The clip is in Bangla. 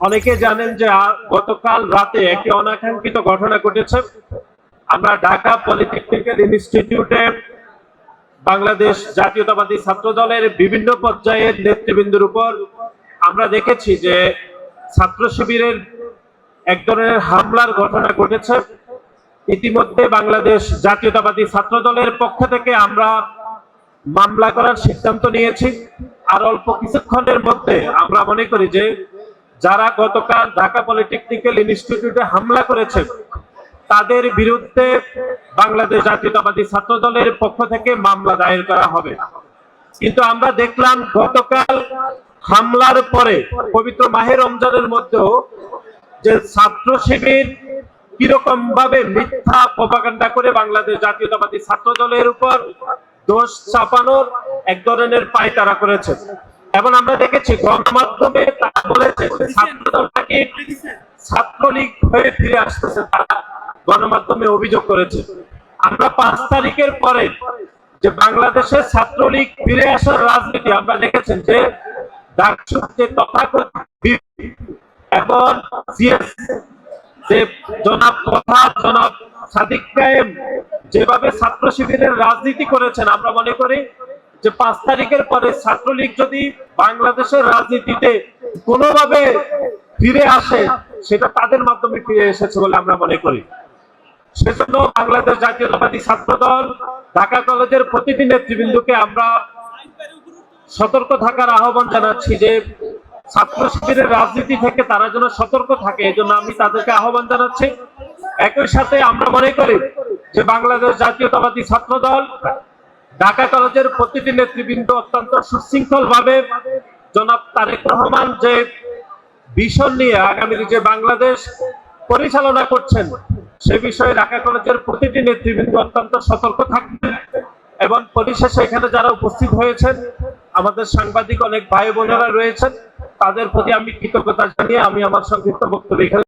অনেকে জানেন যে গতকাল রাতে একটি অনাকাঙ্ক্ষিত ঘটনা ঘটেছে। আমরা ঢাকা পলিটেকনিক্যাল ইনস্টিটিউটে বাংলাদেশ জাতীয়তাবাদী ছাত্র দলের বিভিন্ন পর্যায়ের নেতৃবৃন্দের উপর আমরা দেখেছি যে ছাত্র শিবিরের এক ধরনের হামলার ঘটনা ঘটেছে। ইতিমধ্যে বাংলাদেশ জাতীয়তাবাদী ছাত্র দলের পক্ষ থেকে আমরা মামলা করার সিদ্ধান্ত নিয়েছি। আর অল্প কিছুক্ষণের মধ্যে আমরা মনে করি যে যারা গতকাল ঢাকা পলিটেকনিক্যাল ইনস্টিটিউটে হামলা করেছে তাদের বিরুদ্ধে বাংলাদেশ জাতীয়তাবাদী ছাত্র দলের পক্ষ থেকে মামলা দায়ের করা হবে। কিন্তু আমরা দেখলাম গতকাল হামলার পরে পবিত্র মাহে রমজানের মধ্যেও যে ছাত্র শিবির কিরকম ভাবে মিথ্যা প্রপাগান্ডা করে বাংলাদেশ জাতীয়তাবাদী ছাত্র দলের উপর দোষ চাপানোর এক ধরনের পায়তারা করেছে। এবং আমরা দেখেছি গণমাধ্যমে তারা বলেছে ছাত্র দলটাকে ছাত্রলীগ হয়ে ফিরে আসতেছে, তারা গণমাধ্যমে অভিযোগ করেছে। আমরা 5 তারিখের পরে যে বাংলাদেশের ছাত্রলীগ ফিরে আসার রাজনীতি আমরা দেখেছেন যে ডাকসুর যে তথাকথিত এবং যে জনাব সাদিক কায়েম যেভাবে ছাত্র শিবিরের রাজনীতি করেছেন, আমরা মনে করি যে 5 তারিখের পরে ছাত্রলীগ যদি বাংলাদেশের রাজনীতিতে কোনোভাবে ফিরে আসে সেটা তাদের মাধ্যমে ফিরে এসেছে বলে আমরা মনে করি। সেজন্য বাংলাদেশ জাতীয়তাবাদী ছাত্র দল ঢাকা কলেজের প্রতিটি নেতৃবৃন্দকে আমরা সতর্ক থাকার আহ্বান জানাচ্ছি যে ছাত্র শিবিরের রাজনীতি থেকে তারা যেন সতর্ক থাকে, এই জন্য আমি তাদেরকে আহ্বান জানাচ্ছি। একই সাথে আমরা মনে করি যে বাংলাদেশ জাতীয়তাবাদী ছাত্র দল ঢাকা কলেজের প্রতিটি নেতৃবৃন্দ অত্যন্ত সুশৃঙ্খল ভাবে জনাব তারেক রহমান যে ভিশন নিয়ে আগামী যে বাংলাদেশ পরিচালনা করছেন সে বিষয়ে ঢাকা কলেজের প্রতিটি নেতৃবৃন্দ অত্যন্ত সতর্ক থাকবেন। এবং পরিশেষে এখানে যারা উপস্থিত হয়েছেন আমাদের সাংবাদিক অনেক ভাই বোনেরা রয়েছেন, তাদের প্রতি আমি কৃতজ্ঞতা জানিয়ে আমি আমার সংক্ষিপ্ত বক্তব্য এখানে